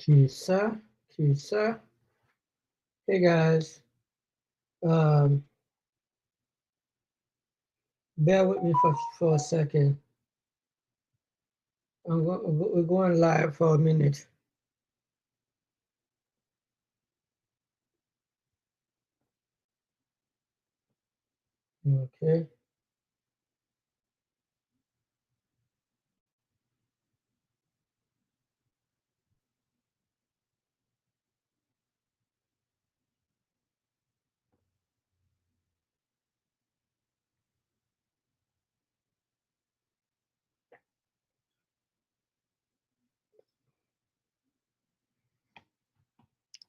Kisa, Kisa. Hey guys, um, bear with me for a second. We're going live for a minute. Okay.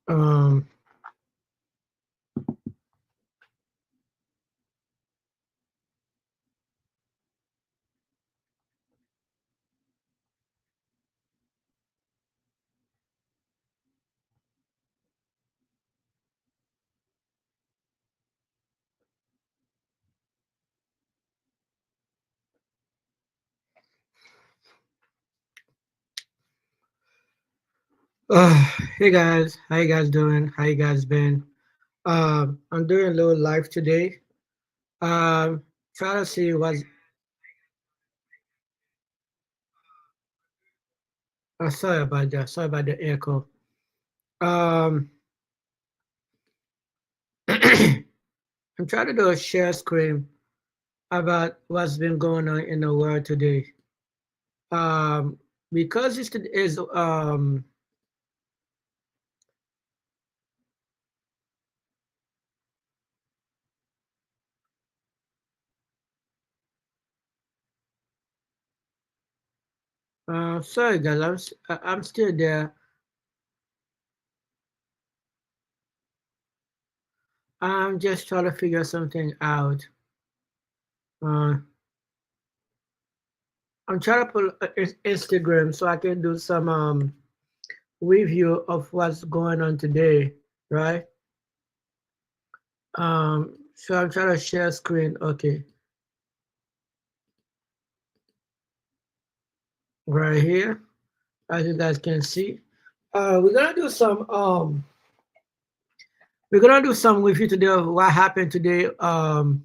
Um, uh, hey guys, how you guys doing? How you guys been? I'm doing a little live today. Um, Try to see what's. Sorry about that. Sorry about the echo. Um, I'm trying to do a share screen about what's been going on in the world today. Um, because this is sorry guys, I'm still there. I'm just trying to figure something out. Uh, I'm trying to pull Instagram so I can do some review of what's going on today, right? So I'm trying to share screen. Okay, right here, as you guys can see. We're gonna do some we're gonna do some review today of what happened today. One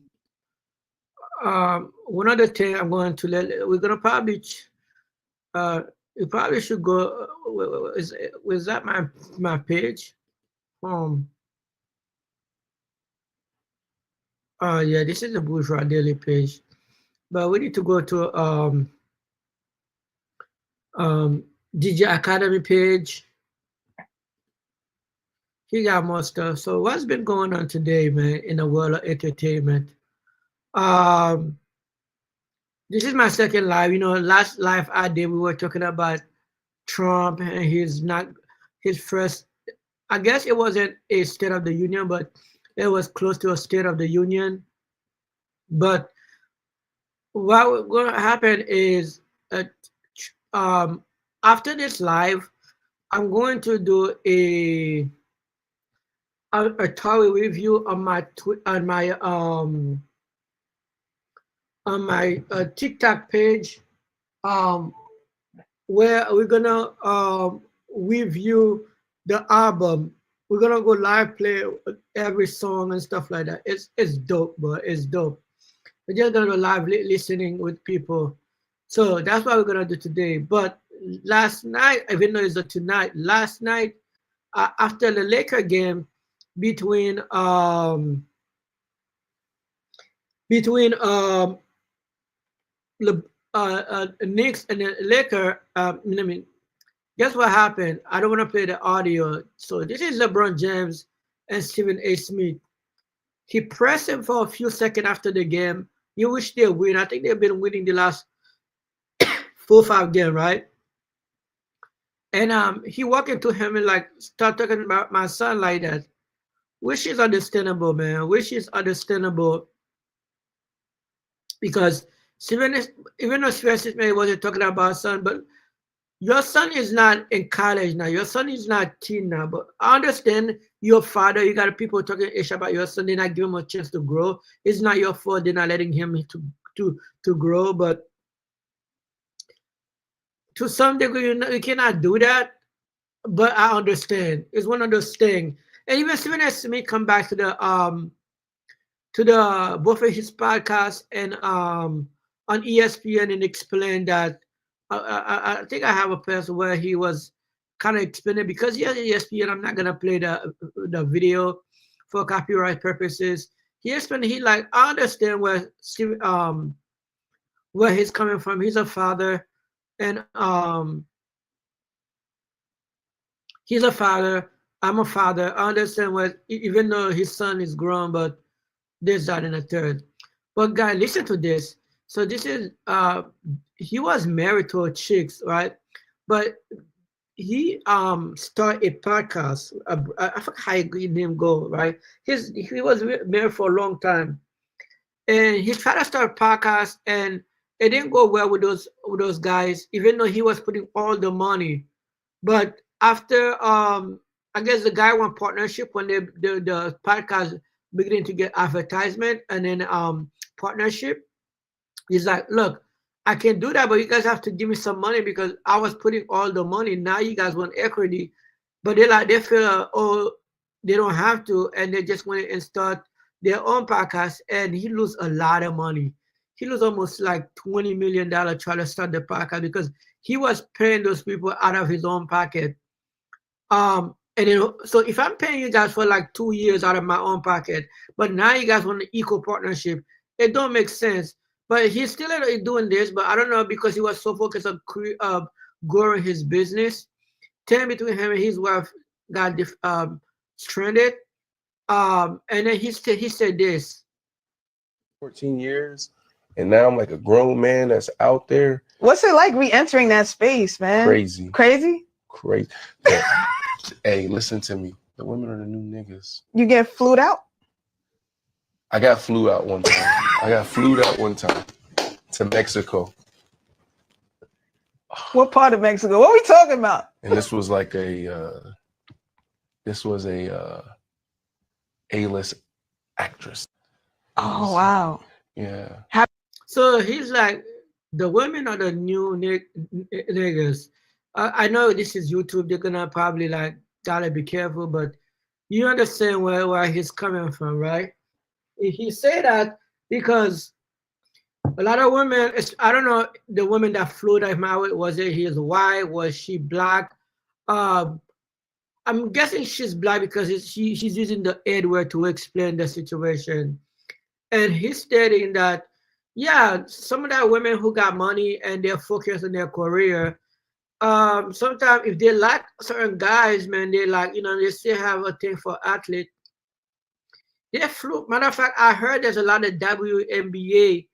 other thing I'm going to we're gonna probably uh you probably should go. Was that my page? Um. Yeah, this is the Bourgeois Daily page, but we need to go to um DJ Academy page. He got more stuff. So what's been going on today, man, in the world of entertainment? Um, this is my second live. You know, last live I did, we were talking about Trump and his first. I guess it wasn't a State of the Union, but it was close to a State of the Union. But what going to happen is, uh, um, after this live, I'm going to do a thorough review on my TikTok page, um, where we're gonna review the album. We're gonna go live play every song and stuff like that. It's dope, but it's dope. We're just gonna go live listening with people. So that's what we're gonna do today. But last night, even though it's a tonight, last night after the Laker game between between Knicks and the Laker, I mean, guess what happened? I don't want to play the audio. So this is LeBron James and Stephen A. Smith. He pressed him for a few seconds after the game. You wish they win. I think they've been winning the last 4 or 5 games, right? And he walked into him and like start talking about my son like that, which is understandable, man. Which is understandable because Stephen, even though Stephen Smith wasn't talking about son, but your son is not in college now. Your son is not teen now. But I understand your father. You got people talking ish about your son. They're not giving him a chance to grow. It's not your fault. They're not letting him to grow. But to some degree, you cannot do that. but I understand. It's one of those things. And even Stephen S. Smith come back to the both of his podcast and on ESPN and explain that I think I have a place where he was kind of explaining because he has ESPN. I'm not gonna play the video for copyright purposes. He explained he like I understand where he's coming from. He's a father and he's a father. I'm a father. I understand what even though his son is grown, but this, that, and a third. But guy, listen to this. So this is he was married to a chick, right? But he started a podcast. I forgot how his name go, right? He was married for a long time, and he tried to start a podcast, and it didn't go well with those guys, even though he was putting all the money. But after I guess the guy want partnership when the podcast beginning to get advertisement and then partnership. He's like, look, I can do that, but you guys have to give me some money because I was putting all the money. Now you guys want equity, but they feel oh they don't have to, and they just went and start their own podcast, and he lose a lot of money. He lose almost like $20 million trying to start the podcast because he was paying those people out of his own pocket. And then so if I'm paying you guys for like 2 years out of my own pocket, but now you guys want an equal partnership, it don't make sense. But he's still doing this, but I don't know because he was so focused on growing his business. Time between him and his wife got stranded. And then he said this. 14 years, and now I'm like a grown man that's out there. What's it like re-entering that space, man? Crazy. Crazy? Crazy. Hey, listen to me. The women are the new niggas. You get flued out? I got flew out one time to Mexico. What part of Mexico? What are we talking about? And this was like A-list actress. Oh, wow. Yeah. So he's like, the women are the new niggas. I know this is YouTube. They're gonna probably like gotta be careful, but you understand where he's coming from, right? He said that because a lot of women, I don't know the woman that flew that married, was it his wife? Was she black? I'm guessing she's black because she's using the Ed word to explain the situation. And he's stating that, yeah, some of that women who got money and they're focused on their career, sometimes if they like certain guys, man, they like, they still have a thing for athlete. They flew. Matter of fact, I heard there's a lot of WNBA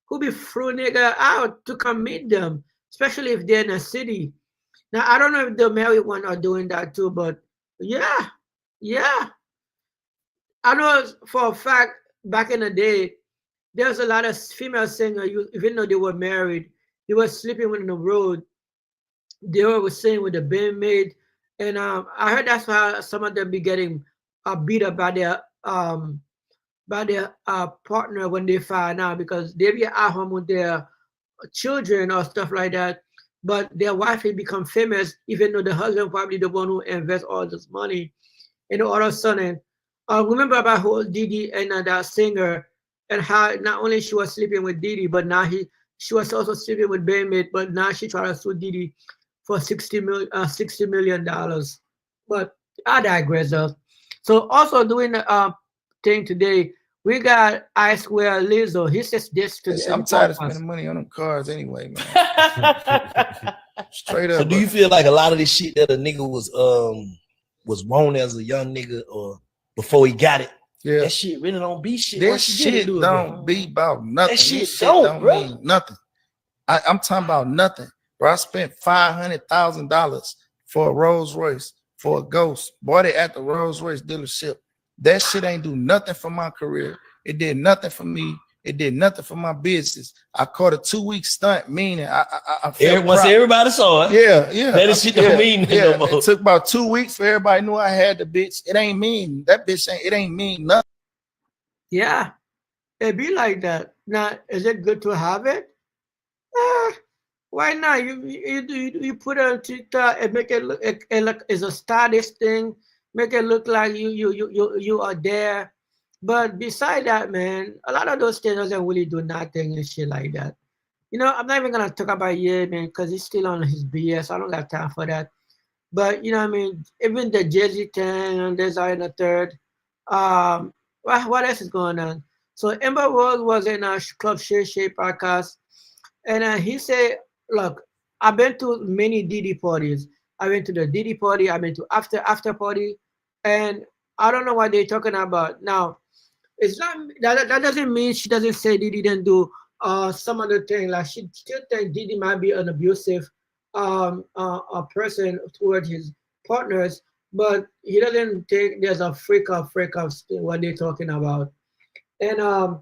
who be flew nigga out to come meet them, especially if they're in a city. Now I don't know if the married one are doing that too, but yeah. I know for a fact back in the day, there's a lot of female singers, even though they were married, they were sleeping on the road. They were singing with the bandmate, and I heard that's why some of them be getting beat up by their partner when they find out because they be at home with their children or stuff like that. But their wife will become famous, even though the husband probably the one who invests all this money. And all of a sudden, remember about whole Didi and that singer and how not only she was sleeping with Didi, but now she was also sleeping with bandmate, but now she tried to sue Didi for $60 million. But I digress. So also doing the thing today, we got I Square Lizzo. He says this to the I'm tired of spending money on them cars anyway, man. Straight up. So do you feel like a lot of this shit that a nigga was wrong as a young nigga or before he got it? Yeah. That shit really don't be shit. That shit don't be about nothing. That shit don't bro. mean nothing. I'm talking about nothing. Bro, I spent $500,000 for a Rolls Royce, for a Ghost. Bought it at the Rolls Royce dealership. That shit ain't do nothing for my career. It did nothing for me. It did nothing for my business. I caught a 2-week stunt, meaning I once everybody saw it. Yeah. That shit don't mean no more. It took about 2 weeks for everybody knew I had the bitch. It ain't mean that bitch it ain't mean nothing. Yeah, it be like that. Now, is it good to have it? Why not? You put it on TikTok and make it look as a stylish thing. Make it look like you are there. But beside that, man, a lot of those things doesn't really do nothing and shit like that. You know, I'm not even gonna talk about Ye, man, because he's still on his BS. I don't got time for that. But you know what I mean? Even the Jay-Z thing and there's in the third. What else is going on? So Amber Rose was in a Club Shay Shay podcast, and he said, "Look, I've been to many Diddy parties. I went to the Diddy party. I went to after party, and I don't know what they're talking about now. It's not that doesn't mean she doesn't say Diddy didn't do some other thing. Like she still think Diddy might be an abusive a person towards his partners, but he doesn't think there's a freak of what they're talking about. And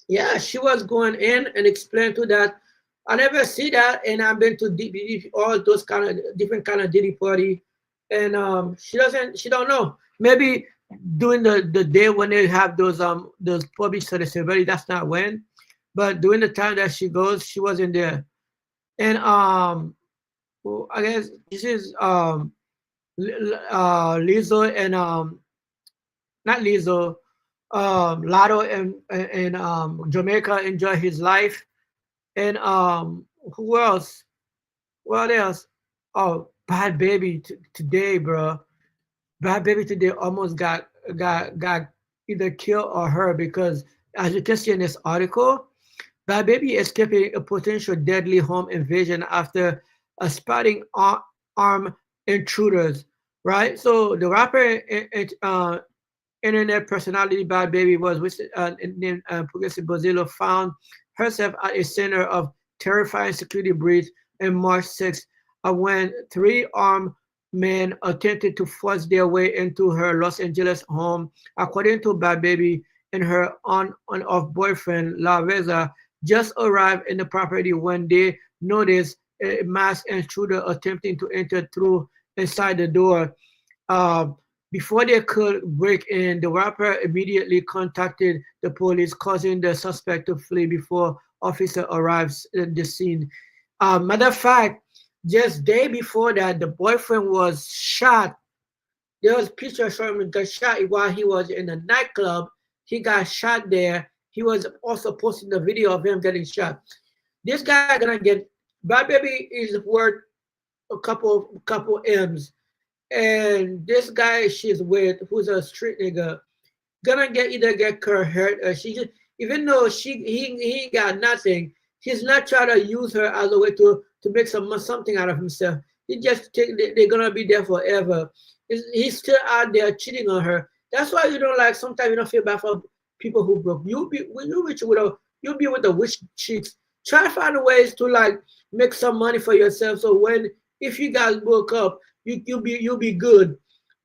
yeah, she was going in and explained to that. I never see that, and I've been to all those kind of different kind of Diddy party, and she don't know. Maybe during the day when they have those public celebrity, that's not when, but during the time that she goes, she wasn't there. And well, I guess this is Lizzo and not Lizzo, Lotto and Jamaica enjoy his life. And who else? What else? Oh, Bad Baby today, bro. Bad Baby today almost got either killed or hurt because, as you can see in this article, Bad Baby escaping a potential deadly home invasion after spotting armed intruders. Right. So the rapper internet personality Bad Baby was with named Progressive Bozillo found herself at a center of terrifying security breach on March 6th when three armed men attempted to force their way into her Los Angeles home. According to Bad Baby and her on-off boyfriend, La Reza, just arrived in the property when they noticed a masked intruder attempting to enter through inside the door. Before they could break in, the rapper immediately contacted the police, causing the suspect to flee before officer arrives at the scene. Matter of fact, just day before that, the boyfriend was shot. There was pictures showing him got shot while he was in a nightclub. He got shot there. He was also posting the video of him getting shot. This guy gonna get Bad Baby is worth a couple M's. And this guy she's with, who's a street nigga, gonna either get her hurt or she just, even though he ain't got nothing, he's not trying to use her as a way to make something out of himself. He just think they're gonna be there forever. He's still out there cheating on her. That's why you don't like. Sometimes you don't feel bad for people who broke. You'll be with the witch chicks. Try to find ways to like make some money for yourself. So if you guys broke up, you'll be good.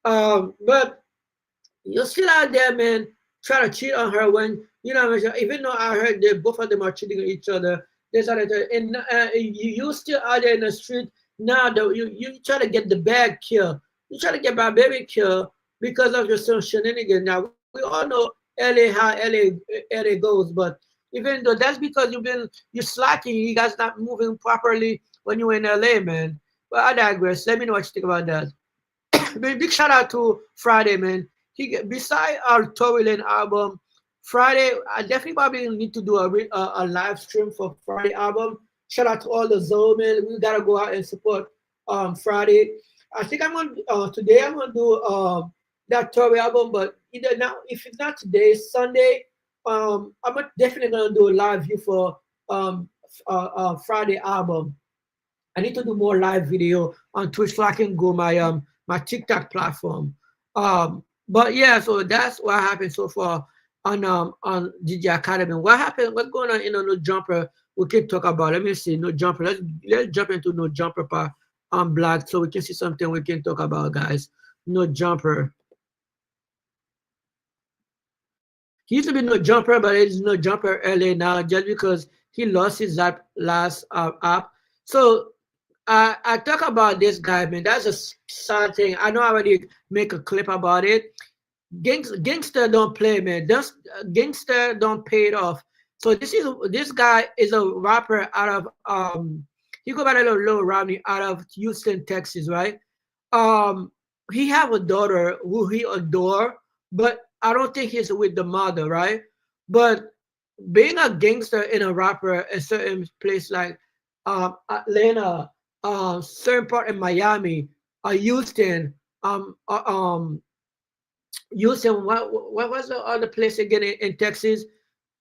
But you're still out there, man, trying to cheat on her when you know. Even though I heard that both of them are cheating on each other, and you still out there in the street now. You try to get the bag killed. You try to get my baby killed because of your son shenanigans. Now we all know LA how LA goes, but even though that's because you're slacking, you guys not moving properly when you're in LA, man. But I digress. Let me know what you think about that. Big shout out to Friday, man. Beside our Tory Lane album, Friday, I definitely probably need to do a live stream for Friday album. Shout out to all the Zoe, man. We gotta go out and support Friday. I think today I'm gonna do that Tory album, but either now, if it's not today, Sunday, I'm definitely gonna do a live view for Friday album. I need to do more live video on Twitch so I can go my TikTok platform. But yeah, so that's what happened so far on DJ Academy. What happened? What's going on in No Jumper? We can talk about. Let me see. No Jumper. Let's jump into No Jumper part on Black so we can see something we can talk about, guys. No Jumper. He used to be No Jumper, but it's No Jumper LA now just because he lost his last app. So I talk about this guy, man. That's a sad thing. I know I already make a clip about it. Gangster don't play, man. Gangster don't pay it off. So this guy is a rapper out of He go by the Lil Rodney out of Houston, Texas, right? He have a daughter who he adore, but I don't think he's with the mother, right? But being a gangster and a rapper in certain place like Atlanta, certain part in Miami, Houston, um, uh, um, Houston. What was the other place again in Texas?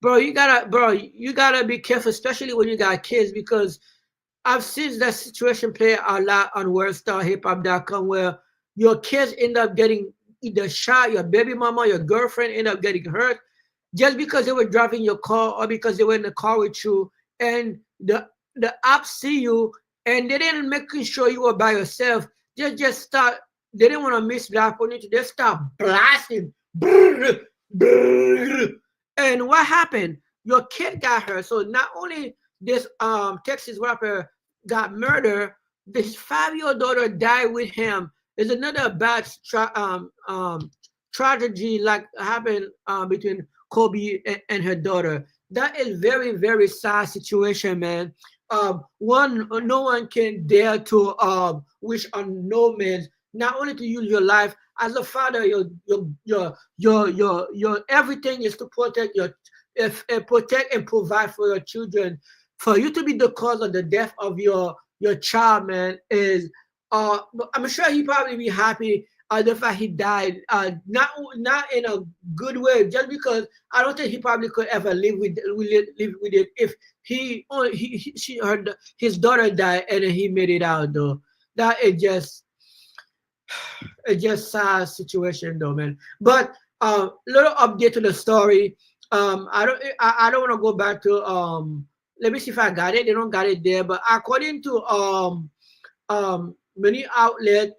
Bro, you gotta be careful, especially when you got kids, because I've seen that situation play a lot on WorldStarHipHop.com where your kids end up getting either shot, your baby mama, your girlfriend end up getting hurt just because they were driving your car or because they were in the car with you, and the ops see you and they didn't making sure you were by yourself. They just start. They didn't want to miss the opportunity. They start blasting. Brrr, brrr. And what happened? Your kid got hurt. So not only this Texas rapper got murdered, his 5-year-old daughter died with him. There's another bad tragedy like happened between Kobe and her daughter. That is very, very sad situation, man. No one can dare to wish on no man not only to use your life as a father. Your everything is to protect protect and provide for your children. For you to be the cause of the death of your child, man, is I'm sure he probably be happy the fact he died, not in a good way, just because I don't think he probably could ever live with it if she heard his daughter died and then he made it out though. That is just sad situation though, man. But little update to the story. I don't want to go back to let me see if I got it. They don't got it there, but according to many outlets,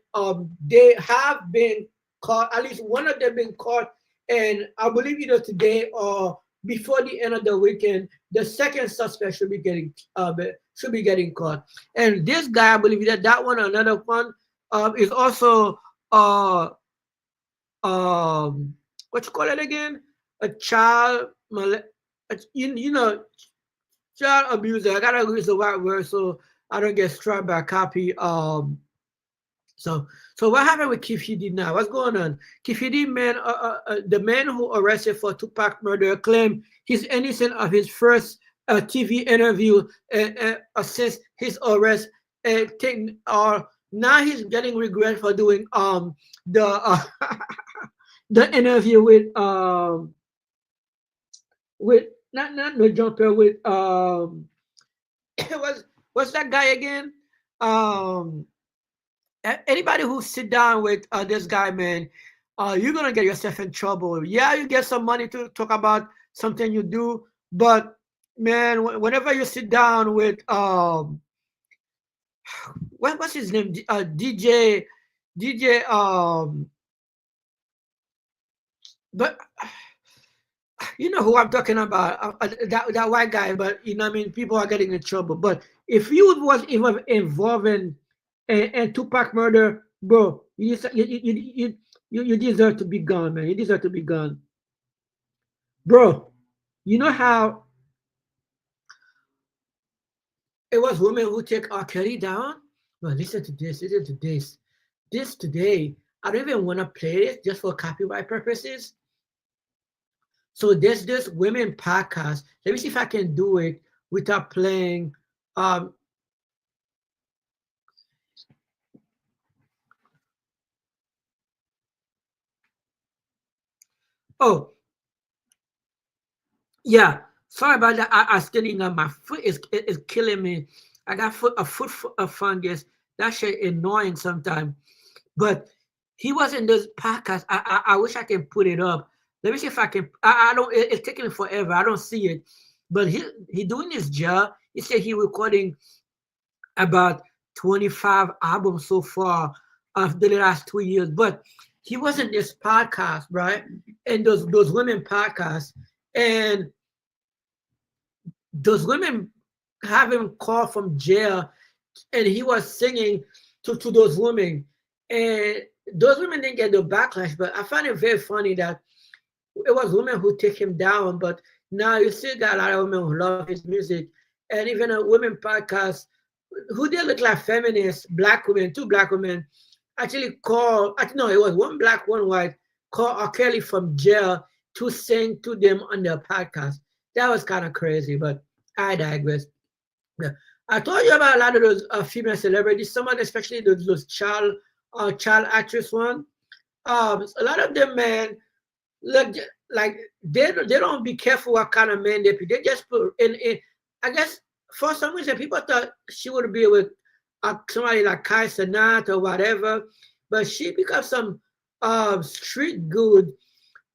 they have been caught. At least one of them been caught, and I believe either today or before the end of the weekend, the second suspect should be getting caught. And this guy, I believe that one, another one, is also what you call it again? A child, child abuser. I gotta use the right word so I don't get struck by a copy. So what happened with Kefidi now? What's going on? Kefidi, man, the man who arrested for Tupac murder, claimed he's innocent of his first TV interview since his arrest. Now he's getting regret for doing the the interview with not no jumper with what's that guy again? Anybody who sit down with this guy, man, you're gonna get yourself in trouble. Yeah, you get some money to talk about something you do, but man, whenever you sit down with what's his name? DJ but you know who I'm talking about, that white guy. But you know what I mean, people are getting in trouble. But if you was even involved in Tupac murder, bro, you deserve to be gone, man. You deserve to be gone, bro. You know how it was women who take R. Kelly down? Well, listen to this. Listen to this. This today, I don't even want to play it just for copyright purposes. So there's this women podcast. Let me see if I can do it without playing. Oh, yeah. Sorry about that. I still need my foot is killing me. I got a foot fungus. That shit annoying sometimes. But he was in this podcast. I wish I can put it up. Let me see if I can. I don't. It's taking forever. I don't see it. But he doing his job. He said he recording about 25 albums so far of the last 2 years. But he was in this podcast, right? And those women podcasts, and those women have him called from jail, and he was singing to those women, and those women didn't get the backlash. But I find it very funny that it was women who take him down, but now you still got a lot of women who love his music, and even a women podcast who they look like feminists, black women, two black women, actually called, no, it was one black, one white, called R. Kelly from jail to sing to them on their podcast. That was kind of crazy, but I digress. Yeah. I told you about a lot of those female celebrities, some of them, especially those child actress one. A lot of them, man, look like they don't be careful what kind of man they pick. They just put in. I guess for some reason people thought she would be with somebody like Kai Cenat or whatever, but she becomes some street good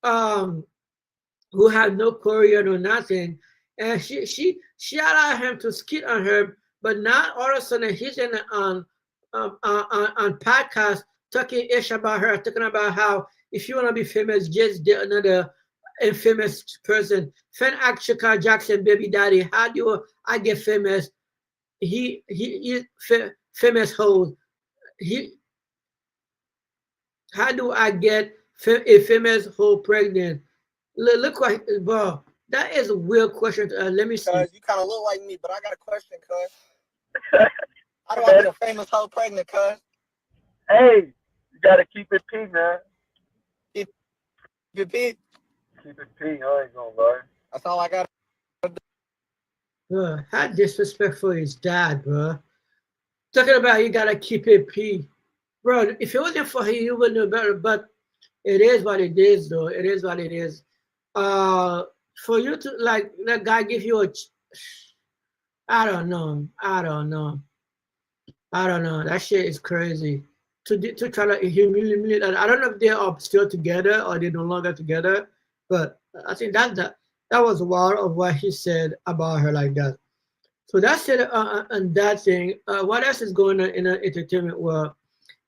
who had no career or nothing, and she allowed him to skit on her, but not all of a sudden he's in on podcast talking ish about her, talking about how if you want to be famous, just get another infamous person. Fan Akshika Jackson, baby daddy, how do I get famous? He famous hoe. How do I get a famous hoe pregnant? Look what, bro. That is a real question. Let me see. You kind of look like me, but I got a question, cuz. How do I get a famous hoe pregnant, cuz? Hey, you gotta keep it P, man. Keep it P. Keep it P. I ain't gonna lie. That's all I got. Bro, how disrespectful is that, bro? Talking about you gotta keep it P. Bro, if it wasn't for him, you would know better. But it is what it is, though. It is what it is. For you to like that guy give you I don't know. That shit is crazy. To try to humiliate. I don't know if they are still together or they're no longer together. But I think that was wild of what he said about her like that. So that's it on that thing. What else is going on in the entertainment world?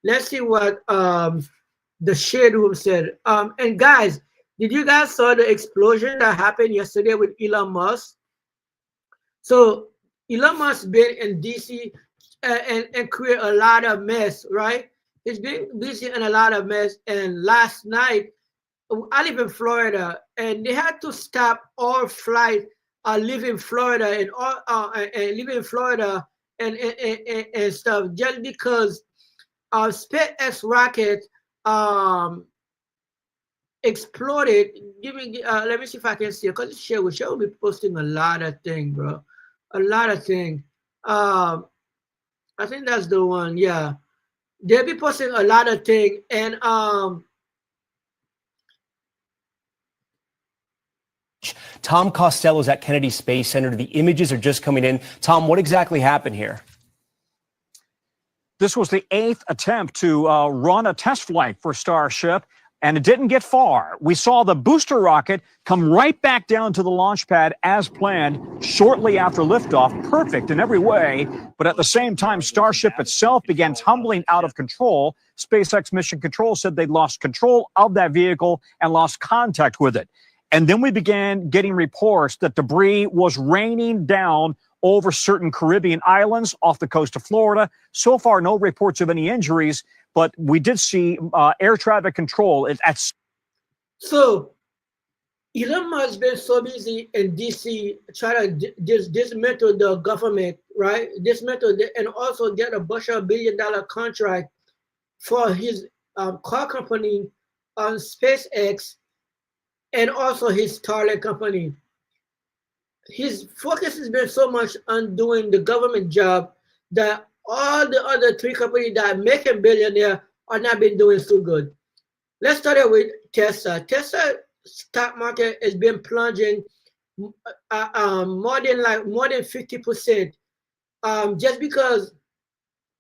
Let's see what the Shade Room said. And guys, did you guys saw the explosion that happened yesterday with Elon Musk? So Elon Musk been in DC and create a lot of mess, right? He's been busy in a lot of mess. And last night, I live in Florida, and they had to stop all flight leaving Florida and all leaving Florida and stuff just because SpaceX rocket exploded. Let me see if I can see it, because Share will be posting a lot of things, bro. A lot of things. I think that's the one. Yeah, they'll be posting a lot of things, and Tom Costello's at Kennedy Space Center. The images are just coming in. Tom, what exactly happened here? This was the 8th attempt to run a test flight for Starship, and it didn't get far. We saw the booster rocket come right back down to the launch pad as planned shortly after liftoff. Perfect in every way, but at the same time, Starship itself began tumbling out of control. SpaceX Mission Control said they'd lost control of that vehicle and lost contact with it. And then we began getting reports that debris was raining down over certain Caribbean islands off the coast of Florida. So far, no reports of any injuries, but we did see air traffic control at. So Elon Musk has been so busy in DC trying to dismantle the government, right? Dismantle and also get a $1 billion contract for his car company on SpaceX, and also his Starlink company. His focus has been so much on doing the government job that all the other 3 companies that make him billionaire are not been doing so good. Let's start it with Tesla. Tesla stock market has been plunging more than 50%, just because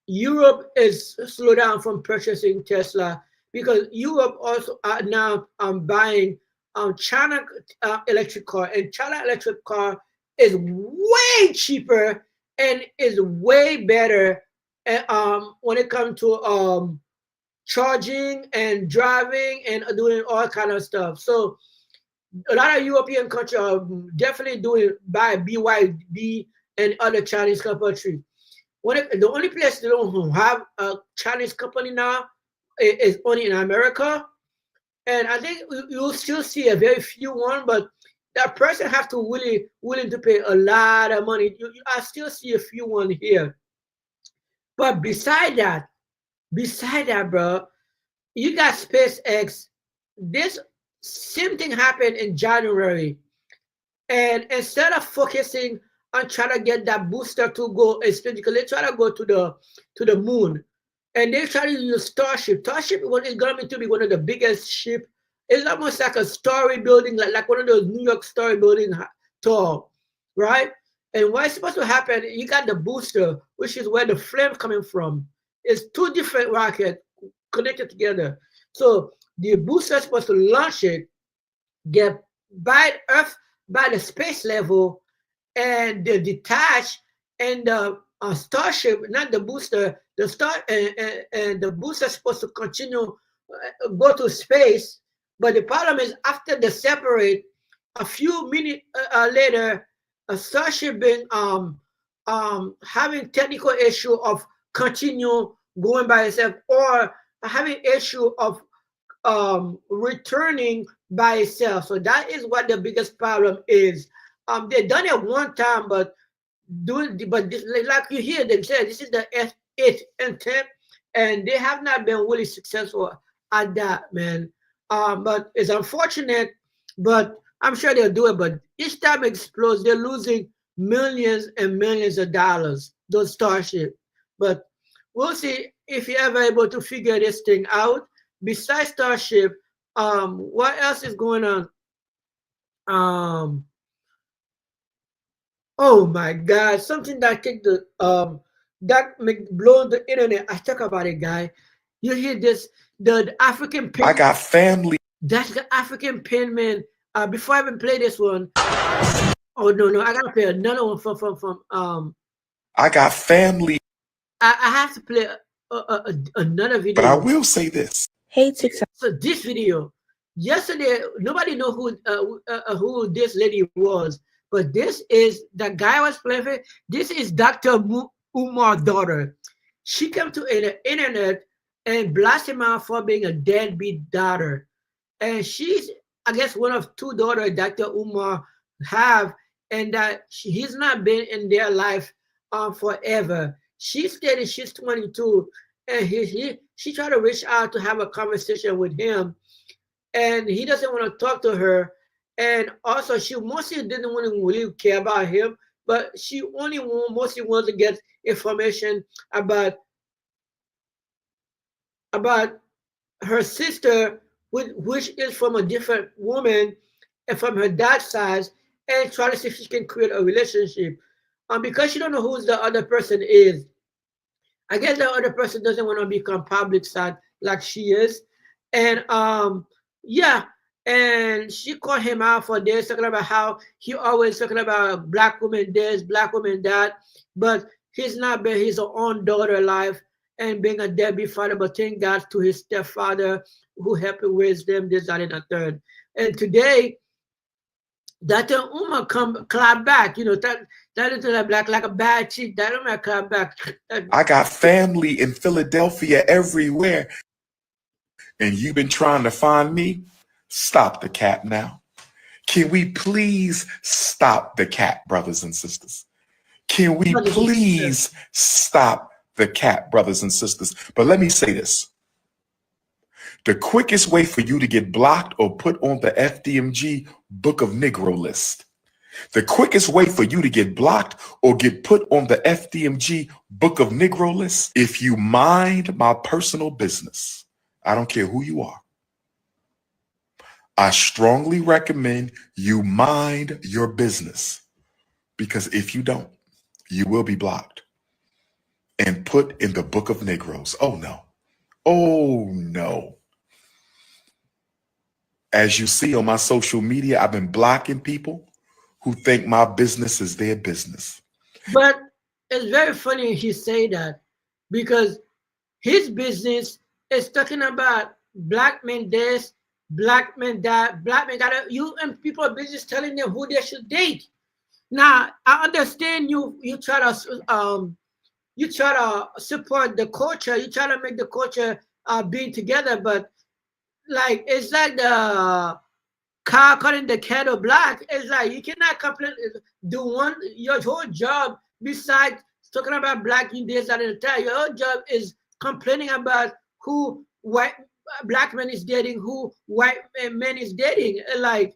Europe is slowed down from purchasing Tesla, because Europe also are now buying China electric car, and China electric car is way cheaper and is way better when it comes to charging and driving and doing all kind of stuff. So a lot of European countries are definitely buy BYD and other Chinese companies. The only place they don't have a Chinese company now is only in America. And I think you'll still see a very few one, but that person have to willing to pay a lot of money. I still see a few one here. But beside that, bro, you got SpaceX. This same thing happened in January. And instead of focusing on trying to get that booster to go, because they try to go to the moon, and they try to use Starship. Starship is going to be one of the biggest ship. It's almost like a story building, like one of those New York story building tall, right? And what's supposed to happen? You got the booster, which is where the flame coming from. It's two different rockets connected together. So the booster is supposed to launch it, get by Earth, by the space level, and they detach, and the Starship, not the booster, the star and the booster is supposed to continue go to space. But the problem is, after they separate, a few minutes later, a Starship been having technical issue of continue going by itself, or having issue of returning by itself. So that is what the biggest problem is. They done it one time, but this, like you hear them say, this is the eighth attempt, and they have not been really successful at that, man. But it's unfortunate, but I'm sure they'll do it. But each time it explodes, they're losing millions and millions of dollars, those Starship. But we'll see if you're ever able to figure this thing out. Besides Starship, what else is going on? Oh my God, something that take the that make blow the internet. I talk about it, guy. You hear this? The African pin. I got family. That's the African pin, man. Before I even play this one, oh no, I gotta play another one from I got family. I have to play another video. But I will say this. Hey, TikTok. So this video, yesterday, nobody know who this lady was, but this is the guy I was playing with. This is Dr. Umar's daughter. She came to the internet and blasted him out for being a deadbeat daughter. And she's, I guess, one of two daughters Dr. Umar have, and that he's not been in their life forever. She stated she's 22, and she tried to reach out to have a conversation with him, and he doesn't want to talk to her. And also, she mostly didn't want to really care about him, but she only mostly wants to get information about her sister, which is from a different woman and from her dad's side, and try to see if she can create a relationship. Because she don't know who the other person is. I guess the other person doesn't want to become public side like she is. And yeah, and she called him out for this, talking about how he always talking about black women this, black women that, but he's not been his own daughter life and being a deadbeat father, but thank God to his stepfather who helped raise them, this, that, and the third. And today, Dr. Umar clap back, that is like a bad cheat. That Umar clap back. I got family in Philadelphia everywhere. And you've been trying to find me? Stop the cap now. Can we please stop the cap, brothers and sisters? Can we please stop the cap, brothers and sisters? But let me say this. The quickest way for you to get blocked or put on the FDMG Book of Negro list, the quickest way for you to get blocked or get put on the FDMG Book of Negro list, if you mind my personal business, I don't care who you are, I strongly recommend you mind your business, because if you don't, you will be blocked and put in the Book of Negroes. Oh no. Oh no. As you see on my social media, I've been blocking people who think my business is their business. But it's very funny he say that, because his business is talking about black men this, black men that, black men that. You and people are business telling them who they should date. Now I understand you try to support the culture, you try to make the culture being together, but like it's like the car calling the kettle black. It's like you cannot completely do your whole job besides talking about black in this and that. Your job is complaining about who white black man is dating, who white man is dating. Like,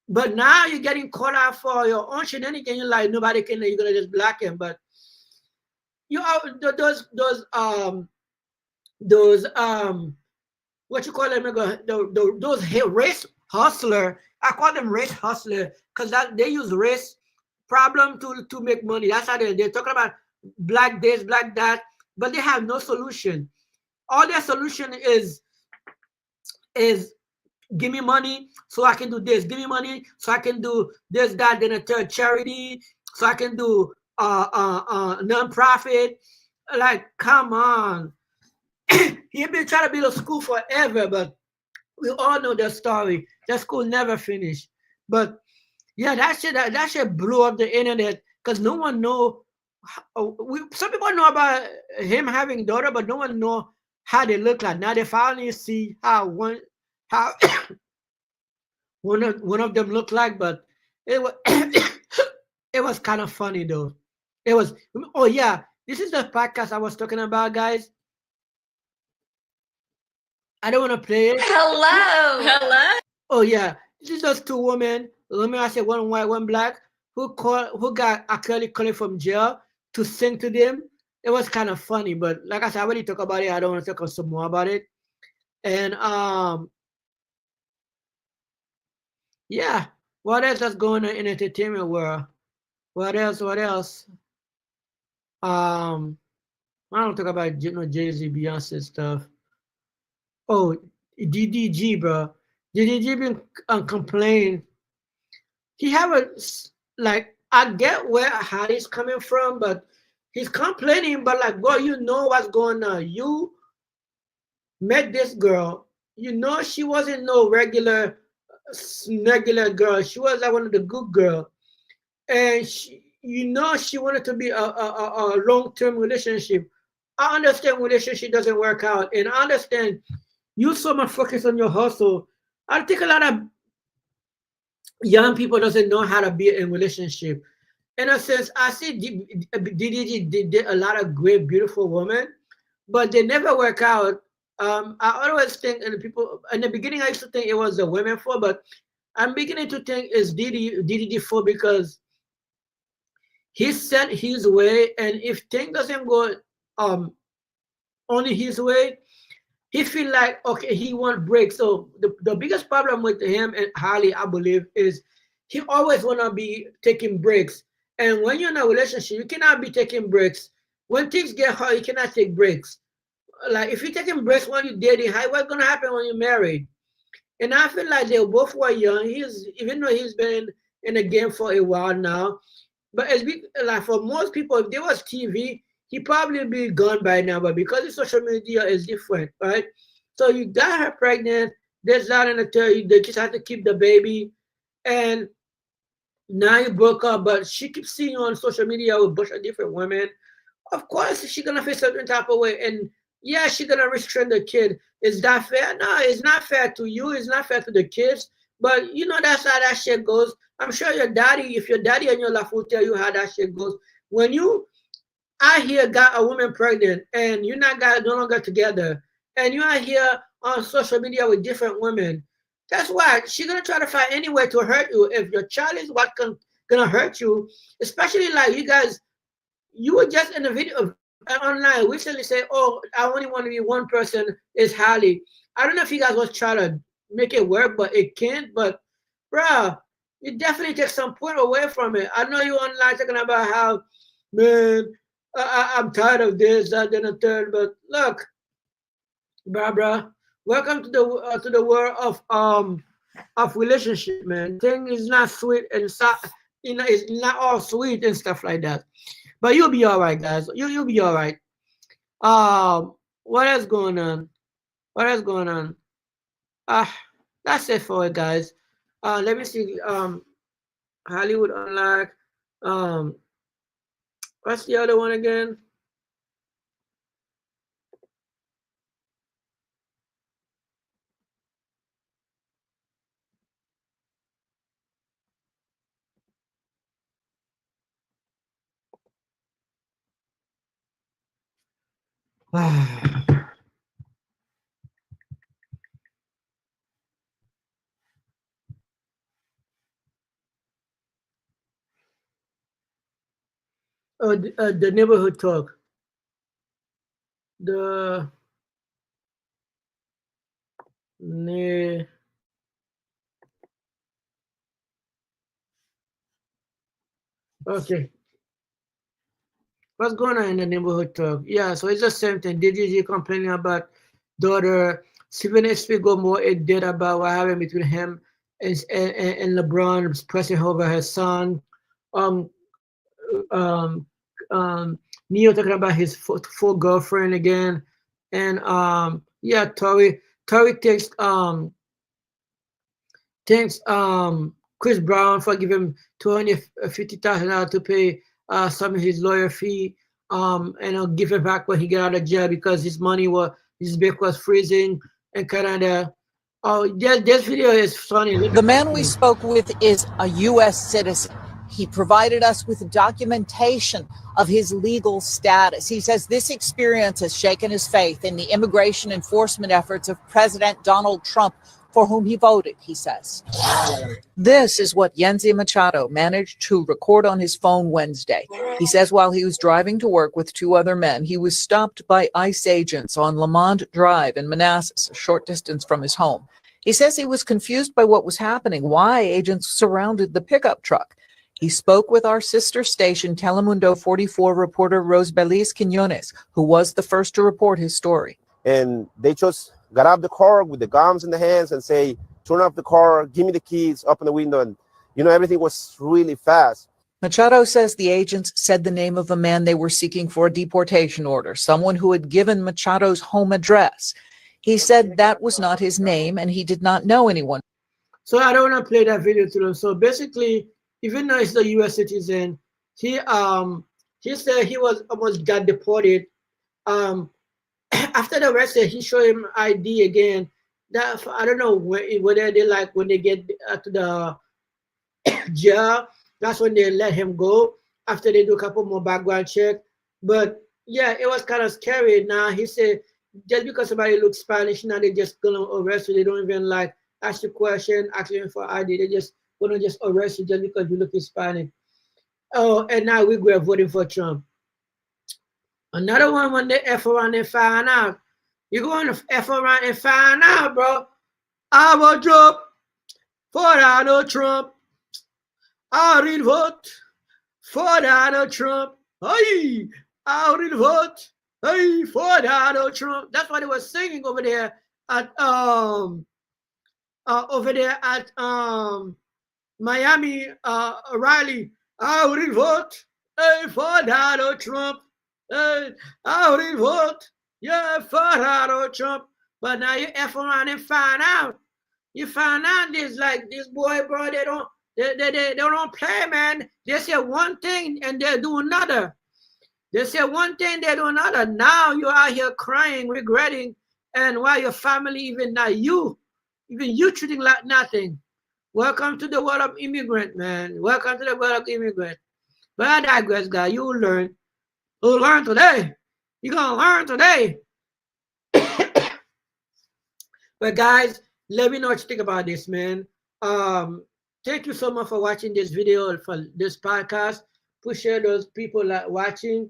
but now you're getting caught out for your own shenanigans. You're like, nobody can. You're gonna just black him. But you are those what you call them? Those race hustler. I call them race hustler because that they use race problem to make money. That's how they're talking about black this, black that, but they have no solution. All their solution is give me money so I can do this. Give me money so I can do this, that, then a third charity, so I can do non-profit. Like, come on. He's been trying to build a school forever, but we all know the story. That school never finished. But yeah, that shit blew up the internet because no one know. Some people know about him having a daughter, but no one know how they look like. Now they finally see how one of them look like. But it was it was kind of funny though. It was. Oh yeah, this is the podcast I was talking about, guys. I don't want to play it. Hello. Hello. Oh yeah, this is just two women. Let me say one white, one black, who got R. Kelly calling from jail to sing to them. It was kind of funny, but like I said, I already talked about it. I don't want to talk some more about it. And yeah, what else is going on in the entertainment world? What else? I don't talk about Jay-Z, Beyonce stuff. Oh, DDG, bro. DDG been complaining. He have a like. I get where Harry's coming from, but he's complaining. But like, bro, you know what's going on. You met this girl. You know she wasn't no regular girl. She was like one of the good girl, and you know she wanted to be a long-term relationship. I understand relationship doesn't work out, and I understand you so much focus on your hustle. I think a lot of young people doesn't know how to be in relationship. In a sense, I see DDG did a lot of great, beautiful women, but they never work out. I always think, and people in the beginning, I used to think it was the women for, but I'm beginning to think it's DDG for because he set his way, and if things doesn't go only his way, he feel like okay, he want breaks. So the biggest problem with him and Harley, I believe, is he always wanna be taking breaks. And when you're in a relationship, you cannot be taking breaks. When things get hard, you cannot take breaks. Like if you're taking breaks when you're dating, what's gonna happen when you're married? And I feel like they both were young. Even though he's been in the game for a while now, but like for most people, if there was TV, he probably be gone by now. But because the social media is different, right? So you got her pregnant. There's that in the third. They just have to keep the baby, and now you broke up. But she keeps seeing you on social media with a bunch of different women. Of course, she's gonna feel certain type of way, and yeah, she's gonna restrain the kid. Is that fair? No, it's not fair to you. It's not fair to the kids. But you know that's how that shit goes. I'm sure your daddy, if your daddy and your life will tell you how that shit goes. When you out here got a woman pregnant and you're not got no longer together, and you are here on social media with different women, that's why she's gonna try to find any way to hurt you. If your child is gonna hurt you, especially like you guys, you were just in a video online recently say, "Oh, I only want to be one person." Is Harley? I don't know if you guys was trying to make it work, but it can't. But, bruh, you definitely take some point away from it. I know you online talking about how, man, I'm tired of this, that, and the third. But look, bruh, welcome to the world of relationship, man. Thing is not sweet and it's not all sweet and stuff like that. But you'll be all right, guys. You'll be all right. What else going on? What else going on? That's it for it, guys. Let me see. Hollywood Unlocked. What's the other one again? Oh, the neighborhood talk. The ne okay. What's going on in the neighborhood talk? Yeah, so it's the same thing. DGG complaining about daughter. Stephen A. Spiegel it did about what happened between him and LeBron pressing over his son. Um, um, Neo talking about his full girlfriend again, and yeah, Tory thanks Chris Brown for giving him $250,000 to pay some of his lawyer fee, and I'll give it back when he get out of jail because his bank was freezing in Canada. Oh, this video is funny. The man we spoke with is a U.S. citizen. He provided us with documentation of his legal status. He says this experience has shaken his faith in the immigration enforcement efforts of President Donald Trump, for whom he voted, he says. This is what Yenzi Machado managed to record on his phone Wednesday. He says while he was driving to work with two other men, he was stopped by ICE agents on Lamont Drive in Manassas, a short distance from his home. He says he was confused by what was happening, why agents surrounded the pickup truck. He spoke with our sister station, Telemundo 44 reporter Rosbelis Quinones, who was the first to report his story. And they just got out of the car with the guns in the hands and say, turn off the car, give me the keys, open the window. And, everything was really fast. Machado says the agents said the name of a man they were seeking for a deportation order, someone who had given Machado's home address. He said that was not his name and he did not know anyone. So I don't want to play that video to them. So basically, even though he's a U.S. citizen, he said he was almost got deported. After the arrest, he showed him ID again. That I don't know whether they like when they get to the jail, that's when they let him go after they do a couple more background check. But yeah, it was kind of scary. Now he said just because somebody looks Spanish, now they just gonna arrest you. They don't even like ask you question, ask you for ID. They just gonna just arrest you just because you look Hispanic. Oh, and now we're voting for Trump. Another one when they F around and find out. You're going to F around and find out, bro. I will drop for Donald Trump. I will vote for Donald Trump. Hey, I will vote for Donald Trump. That's what they were singing over there at Miami rally. I will vote for Donald Trump. I will vote for Donald Trump. But now you F around and find out. You find out this like this boy, bro, they don't play, man. They say one thing and they do another. They say one thing, they do another. Now you're out here crying, regretting, and while your family, even you treating like nothing. Welcome to the world of immigrant, man. Welcome to the world of immigrant. But I digress, guy. You will learn. You'll learn today. You're gonna learn today. But guys, let me know what you think about this, man. Thank you so much for watching this video, for this podcast. Appreciate those people that watching.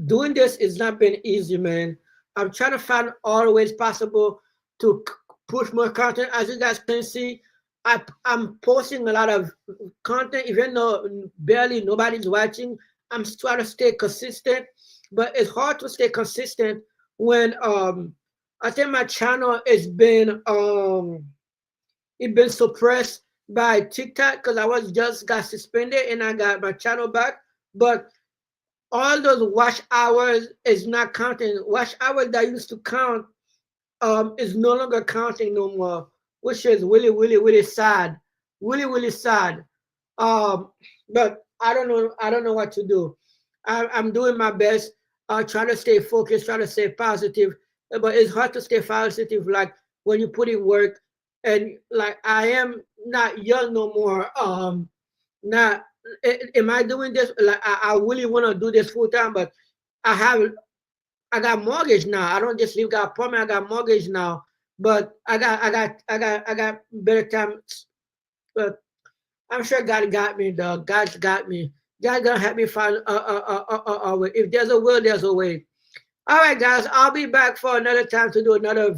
Doing this has not been easy, man. I'm trying to find all the ways possible to push more content. As you guys can see, I'm posting a lot of content, even though barely nobody's watching. I'm trying to stay consistent, but it's hard to stay consistent when I think my channel has been suppressed by TikTok because I got suspended and I got my channel back. But all those watch hours is not counting. Watch hours that used to count is no longer counting no more, which is really sad. Really sad. But I don't know what to do. I'm doing my best. Trying to stay focused, trying to stay positive, but it's hard to stay positive like when you put in work. And like I am not young no more. Am I doing this? Like I really want to do this full time, but I got mortgage now. I don't just live got apartment. I got mortgage now. But I got better times. But I'm sure God got me, dog. God's got me. God's gonna help me find a way. If there's a will, there's a way. All right, guys. I'll be back for another time to do another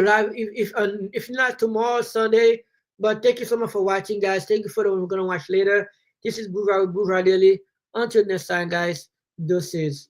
live. If not tomorrow, Sunday. But thank you so much for watching, guys. Thank you for the one we're gonna watch later. This is Boulevard Daily. Until next time, guys. Deuces.